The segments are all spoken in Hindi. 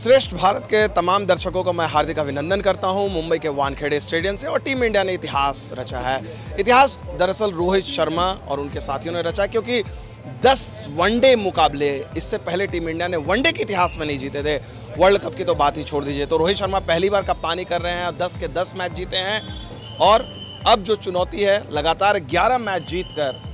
श्रेष्ठ भारत के तमाम दर्शकों का मैं हार्दिक अभिनंदन करता हूं मुंबई के वानखेड़े स्टेडियम से। और टीम इंडिया ने इतिहास रचा है। इतिहास दरअसल रोहित शर्मा और उनके साथियों ने रचा, क्योंकि 10 वनडे मुकाबले इससे पहले टीम इंडिया ने वनडे के इतिहास में नहीं जीते थे। वर्ल्ड कप की तो बात ही छोड़ दीजिए। तो रोहित शर्मा पहली बार कप्तानी कर रहे हैं और 10 के 10 मैच जीते हैं। और अब जो चुनौती है लगातार 11 मैच जीतकर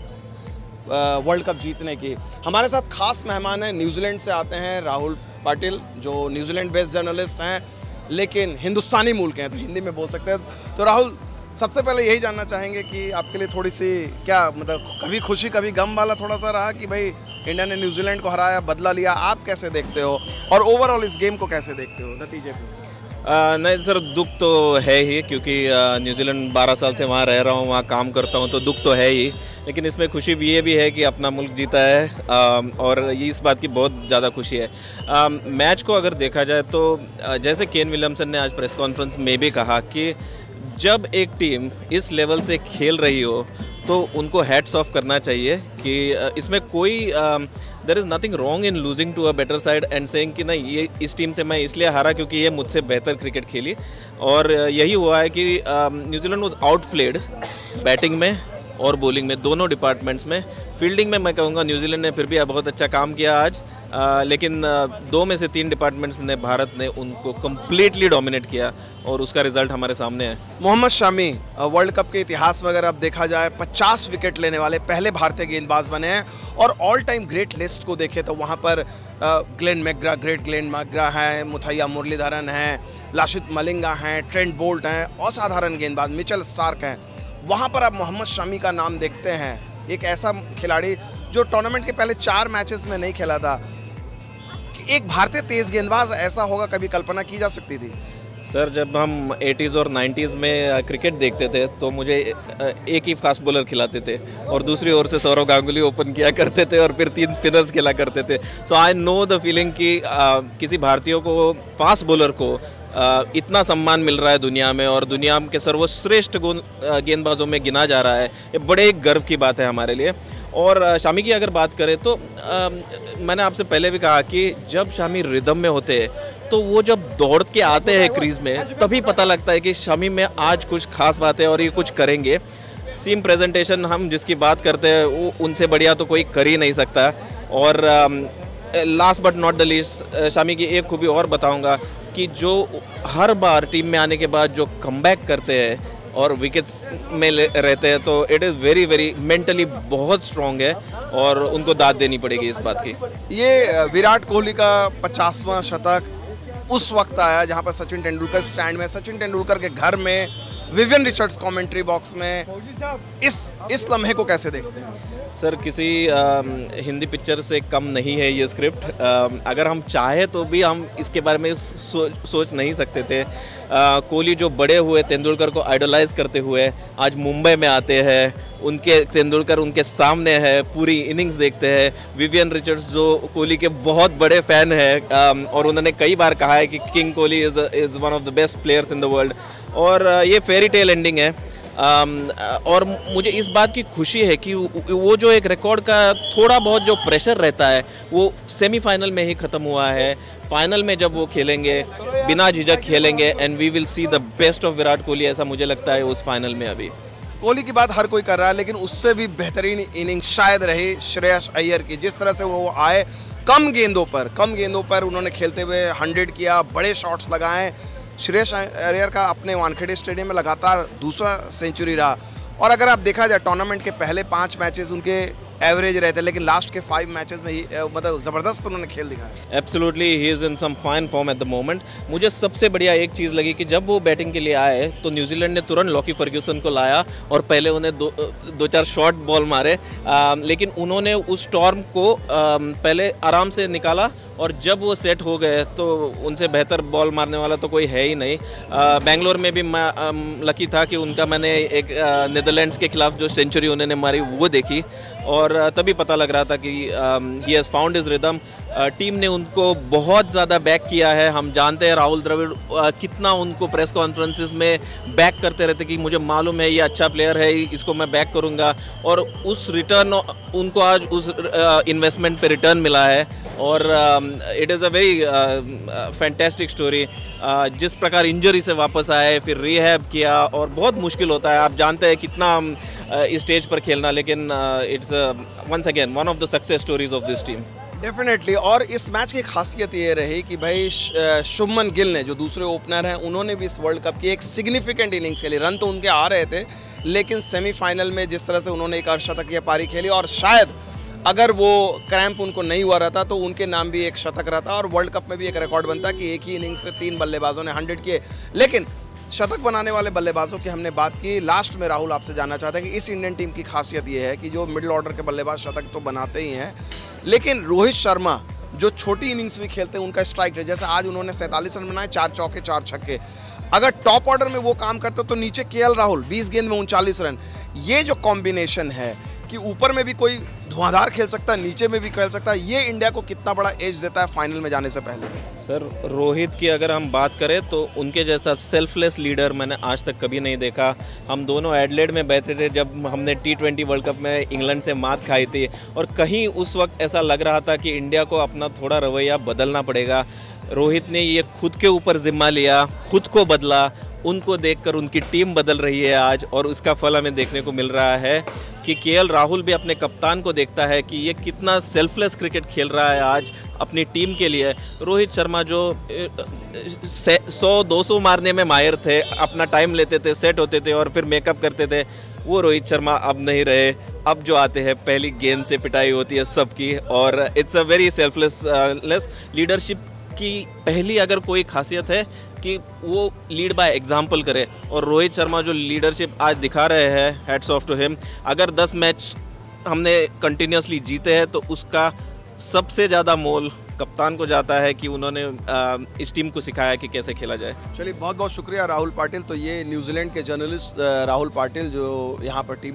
वर्ल्ड कप जीतने की। हमारे साथ खास मेहमान हैं, न्यूजीलैंड से आते हैं राहुल पाटिल, जो न्यूजीलैंड बेस्ड जर्नलिस्ट हैं लेकिन हिंदुस्तानी मूल के हैं, तो हिंदी में बोल सकते हैं। तो राहुल, सबसे पहले यही जानना चाहेंगे कि आपके लिए थोड़ी सी क्या मतलब कभी खुशी कभी गम वाला थोड़ा सा रहा कि भाई इंडिया ने न्यूजीलैंड को हराया, बदला लिया, आप कैसे देखते हो और ओवरऑल इस गेम को कैसे देखते हो नतीजे को? नहीं सर, दुख तो है ही, क्योंकि न्यूजीलैंड 12 साल से वहाँ रह रहा हूँ, वहाँ काम करता हूँ, तो दुख तो है ही। लेकिन इसमें खुशी भी ये भी है कि अपना मुल्क जीता है और ये इस बात की बहुत ज़्यादा खुशी है। मैच को अगर देखा जाए तो जैसे केन विलियमसन ने आज प्रेस कॉन्फ्रेंस में भी कहा कि जब एक टीम इस लेवल से खेल रही हो तो उनको हैट्स ऑफ करना चाहिए कि इसमें कोई there is nothing wrong in losing to a better side and saying कि नहीं, ये इस टीम से मैं इसलिए हारा क्योंकि ये मुझसे बेहतर क्रिकेट खेली। और यही हुआ है कि न्यूजीलैंड वाज आउटप्लेड बैटिंग में और बॉलिंग में, दोनों डिपार्टमेंट्स में। फील्डिंग में मैं कहूँगा न्यूजीलैंड ने फिर भी बहुत अच्छा काम किया आज, लेकिन 2 में से 3 डिपार्टमेंट्स ने भारत ने उनको कम्प्लीटली डोमिनेट किया और उसका रिजल्ट हमारे सामने है। मोहम्मद शमी वर्ल्ड कप के इतिहास में अगर अब देखा जाए 50 विकेट लेने वाले पहले भारतीय गेंदबाज बने हैं। और ऑल टाइम ग्रेट लिस्ट को देखें तो वहाँ पर ग्लेन मैकग्रा हैं, मुथैया मुरलीधरन हैं, लाशित मलिंगा हैं, ट्रेंट बोल्ट हैं, असाधारण गेंदबाज मिचेल स्टार्क हैं। वहाँ पर आप मोहम्मद शमी का नाम देखते हैं, एक ऐसा खिलाड़ी जो टूर्नामेंट के पहले 4 मैचेस में नहीं खेला था। कि एक भारतीय तेज गेंदबाज ऐसा होगा, कभी कल्पना की जा सकती थी? सर, जब हम 80s और 90s में क्रिकेट देखते थे तो मुझे एक ही फास्ट बॉलर खिलाते थे और दूसरी ओर से सौरव गांगुली ओपन किया करते थे और फिर 3 स्पिनर्स खेला करते थे। सो आई नो द फीलिंग कि किसी भारतीय को, फास्ट बॉलर को इतना सम्मान मिल रहा है दुनिया में और दुनिया के सर्वश्रेष्ठ गेंदबाजों में गिना जा रहा है। ये बड़े एक गर्व की बात है हमारे लिए। और शामी की अगर बात करें तो मैंने आपसे पहले भी कहा कि जब शामी रिदम में होते हैं तो वो जब दौड़ के आते हैं क्रीज में तभी पता लगता है कि शामी में आज कुछ खास बात है और ये कुछ करेंगे। सीम प्रेजेंटेशन हम जिसकी बात करते हैं वो उनसे बढ़िया तो कोई कर ही नहीं सकता। और last but not the least, Shami की एक खूबी और बताऊंगा कि जो हर बार टीम में आने के बाद जो कमबैक करते हैं और विकेट्स में रहते हैं तो it is very very mentally बहुत स्ट्रॉन्ग है और उनको दाद देनी पड़ेगी इस बात की। ये विराट कोहली का 50वां शतक उस वक्त आया जहां पर सचिन तेंदुलकर स्टैंड में, सचिन तेंदुलकर के घर में, विवियन रिचर्ड्स कमेंट्री बॉक्स में। इस लम्हे को कैसे देखते हैं? सर, किसी हिंदी पिक्चर से कम नहीं है ये स्क्रिप्ट। अगर हम चाहे तो भी हम इसके बारे में सोच नहीं सकते थे। कोहली जो बड़े हुए तेंदुलकर को आइडलाइज करते हुए आज मुंबई में आते हैं, उनके तेंदुलकर उनके सामने है, पूरी इनिंग्स देखते हैं। विवियन रिचर्ड्स जो कोहली के बहुत बड़े फ़ैन हैं और उन्होंने कई बार कहा है कि king Kohli is one of the best players in the world. और ये फेरी टेल एंडिंग है। और मुझे इस बात की खुशी है कि वो जो एक रिकॉर्ड का थोड़ा बहुत जो प्रेशर रहता है वो सेमीफाइनल में ही ख़त्म हुआ है। फाइनल में जब वो खेलेंगे बिना झिझक खेलेंगे and we will see the best of Virat Kohli, ऐसा मुझे लगता है उस फाइनल में। अभी कोहली की बात हर कोई कर रहा है, लेकिन उससे भी बेहतरीन इनिंग शायद रही श्रेयस अय्यर की। जिस तरह से वो आए कम गेंदों पर उन्होंने खेलते हुए 100 किया, बड़े शॉट्स लगाए। श्रेयस अय्यर का अपने वानखेड़े स्टेडियम में लगातार दूसरा सेंचुरी रहा। और अगर आप देखा जाए टूर्नामेंट के पहले 5 मैचेस उनके एवरेज रहते, लेकिन लास्ट के 5 मैचेस में ही मतलब ज़बरदस्त उन्होंने खेल दिखाया। Absolutely, he is in some fine form at the moment. मुझे सबसे बढ़िया एक चीज़ लगी कि जब वो बैटिंग के लिए आए तो न्यूजीलैंड ने तुरंत लॉकी फर्ग्यूसन को लाया और पहले उन्हें 2-4 शॉर्ट बॉल मारे, लेकिन उन्होंने उस स्टॉर्म को पहले आराम से निकाला और जब वो सेट हो गए तो उनसे बेहतर बॉल मारने वाला तो कोई है ही नहीं। बेंगलोर में भी मैं लकी था कि उनका मैंने एक नीदरलैंड्स के खिलाफ जो सेंचुरी उन्होंने मारी वो देखी और तभी पता लग रहा था कि he has found his rhythm. Team ने उनको बहुत ज़्यादा बैक किया है। हम जानते हैं राहुल द्रविड़ कितना उनको प्रेस कॉन्फ्रेंसेस में बैक करते रहते कि मुझे मालूम है ये अच्छा प्लेयर है, इसको मैं बैक करूँगा। और उस रिटर्न उनको आज उस इन्वेस्टमेंट पे रिटर्न मिला है और it is a very fantastic story. जिस प्रकार इंजरी से वापस आए, फिर रिहैब किया, और बहुत मुश्किल होता है, आप जानते हैं कितना स्टेज पर खेलना, लेकिन it's once again one of the success stories of this team. Definitely. और इस मैच की खासियत ये रही कि भाई शुभमन गिल ने, जो दूसरे ओपनर हैं, उन्होंने भी इस वर्ल्ड कप की एक सिग्निफिकेंट इनिंग्स खेली। रन तो उनके आ रहे थे, लेकिन सेमीफाइनल में जिस तरह से उन्होंने एक अर्धशतकीय पारी खेली, और शायद अगर वो क्रैम्प उनको नहीं हुआ रहता तो उनके नाम भी एक शतक रहता और वर्ल्ड कप में भी एक रिकॉर्ड बनता कि एक ही इनिंग्स में 3 बल्लेबाजों ने 100 किए। लेकिन शतक बनाने वाले बल्लेबाजों की हमने बात की। लास्ट में राहुल आपसे जानना चाहते हैं कि इस इंडियन टीम की खासियत ये है कि जो मिडिल ऑर्डर के बल्लेबाज शतक तो बनाते ही हैं, लेकिन रोहित शर्मा जो छोटी इनिंग्स भी खेलते हैं, उनका स्ट्राइक रेट, जैसे आज उन्होंने 47 रन बनाए, 4 चौके 4 छक्के। अगर टॉप ऑर्डर में वो काम करते तो नीचे केएल राहुल 20 गेंद में 39 रन। ये जो कॉम्बिनेशन है कि ऊपर में भी कोई धुआंधार खेल सकता है, नीचे में भी खेल सकता है, ये इंडिया को कितना बड़ा एज देता है फाइनल में जाने से पहले? सर, रोहित की अगर हम बात करें तो उनके जैसा सेल्फलेस लीडर मैंने आज तक कभी नहीं देखा। हम दोनों एडलेड में बैठे थे जब हमने T20 वर्ल्ड कप में इंग्लैंड से मात खाई थी, और कहीं उस वक्त ऐसा लग रहा था कि इंडिया को अपना थोड़ा रवैया बदलना पड़ेगा। रोहित ने ये खुद के ऊपर जिम्मा लिया, खुद को बदला। उनको देखकर उनकी टीम बदल रही है आज, और उसका फल हमें देखने को मिल रहा है कि केएल राहुल भी अपने कप्तान को देखता है कि ये कितना सेल्फलेस क्रिकेट खेल रहा है आज अपनी टीम के लिए। रोहित शर्मा जो 100-200 मारने में माहिर थे, अपना टाइम लेते थे, सेट होते थे और फिर मेकअप करते थे, वो रोहित शर्मा अब नहीं रहे। अब जो आते हैं पहली गेंद से पिटाई होती है सबकी, और it's a very selfless leadership की पहली अगर कोई खासियत है कि वो लीड बाय एग्जाम्पल करे, और रोहित शर्मा जो लीडरशिप आज दिखा रहे हैं, हैट्स ऑफ टू हिम। अगर 10 मैच हमने कंटिन्यूसली जीते हैं तो उसका सबसे ज़्यादा मोल कप्तान को जाता है कि उन्होंने इस टीम को सिखाया कि कैसे खेला जाए। चलिए, बहुत बहुत शुक्रिया राहुल पाटिल। तो ये न्यूजीलैंड के जर्नलिस्ट राहुल पाटिल, जो यहाँ पर टीम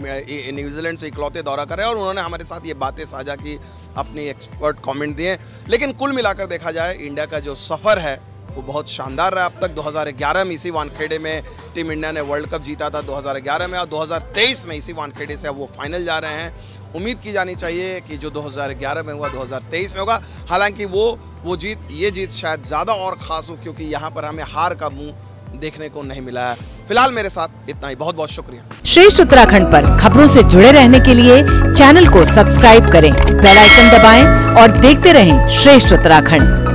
न्यूजीलैंड से इकलौते दौरा कर रहे हैं, और उन्होंने हमारे साथ ये बातें साझा की, अपनी एक्सपर्ट कमेंट दिए। लेकिन कुल मिलाकर देखा जाए, इंडिया का जो सफ़र है वो बहुत शानदार रहा अब तक। 2011 में इसी वानखेड़े में टीम इंडिया ने वर्ल्ड कप जीता था 2011 में, और 2023 में इसी वानखेड़े से अब वो फाइनल जा रहे हैं। उम्मीद की जानी चाहिए कि जो 2011 में हुआ 2023 में होगा। हालांकि ये जीत शायद ज़्यादा और ख़ास हो, क्योंकि यहाँ पर हमें हार का मुंह देखने को नहीं मिला है। फिलहाल मेरे साथ इतना ही। बहुत बहुत शुक्रिया। श्रेष्ठ उत्तराखंड पर खबरों से जुड़े रहने के लिए चैनल को सब्सक्राइब करें, बेल आइकन दबाएं और देखते रहें श्रेष्ठ उत्तराखंड।